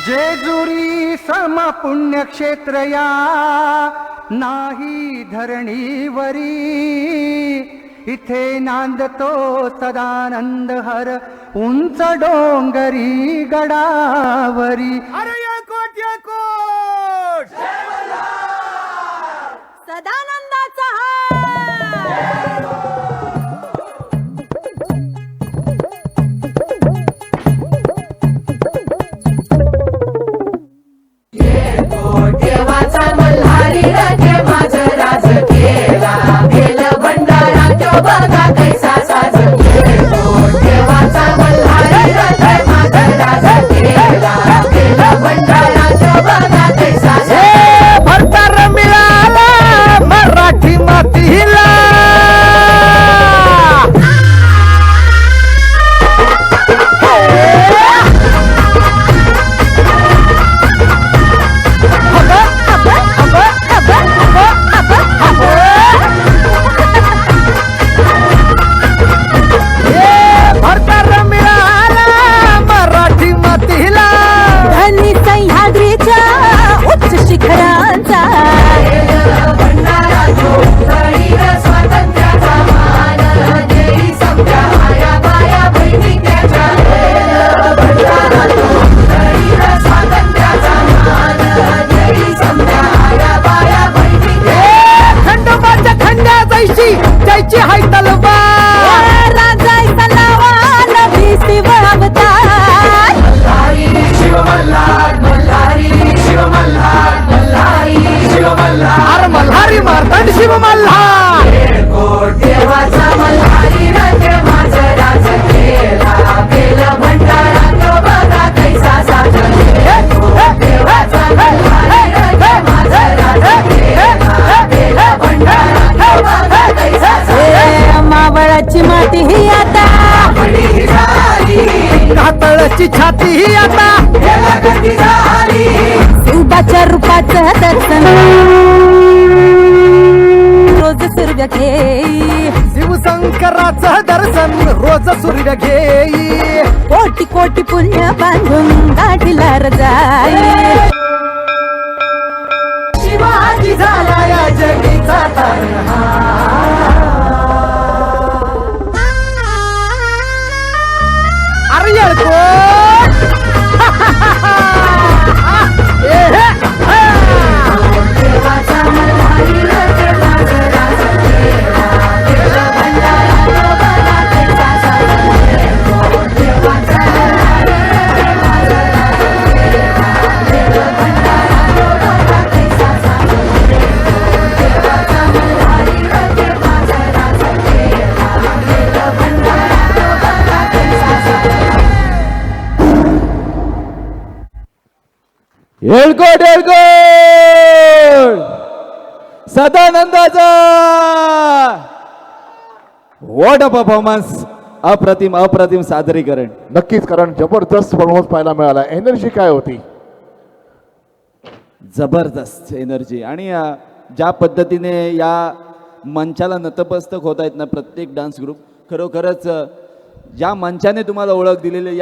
जेजुरी सम पुण्यक्षेत्र या नाही धरणीवरी, इथे नांदतो सदानंद हर उंच डोंगरी गडावरी। अरे या कोट सदानंदाचा हार। देवाचा मल्हारी राजे माझं राज केला, गेलं भंडारा तो बघा कैसा साज केला। देवाचा मल्हारी राजे माझं राज केला, गेलं भंडारा तो बघा कैसा साज। भरतार मिळाला मराठी मातीला, हाय तलवार राजाचा नावाला भिसीव अवतार। मल्हारी शिव मल्हार, मल्हारी शिव मल्हार, मल्हारी शिव मल्हार, अरे मल्हारी मारतांड शिव मल्हार। देवाचा मल्हारी राजे माझं राज केला, गेलं भंडारा तो बघा कैसा साज केला। देवाचा मल्हारी राजे माझं राज केला, गेलं भंडारा तो बघा कैसा साज। मावळाची माती ही आता आपली झाली, कातळाची छाती ही आता याला गती झाली। शिवबाच्या रूपाचं दर्शन रोज सूर्य घेई, शिवशंकराचं दर्शन रोज सूर्य घेई। कोटी कोटी पुण्य बांधून गाठीला जाई। शिवाजी झाला या जगीचा तारणहार। अरे येळकोट देवाचा मल्हारी राजे माझं राज केला, गेलं भंडारा तो बघा कैसा साज केला। देवाचा मल्हारी राजे माझं राज केला, गेलं भंडारा तो बघा कैसा साज केला। देवाचा मल्हारी राजे माझं राज केला, गेलं भंडारा तो बघा कैसा साज केला। येळकोट सदानंदाचा व्हॉट अ परफॉर्मन्स। अप्रतिम अप्रतिम सादरीकरण। नक्कीच, कारण जबरदस्त परफॉर्मन्स पाहायला मिळाला। एनर्जी काय होती? जबरदस्त एनर्जी। आणि ज्या पद्धतीने या मंचाला नतमस्तक होत आहेत ना प्रत्येक डान्स ग्रुप, खरोखरच ज्या मंचाने तुम्हाला ओळख दिलेली,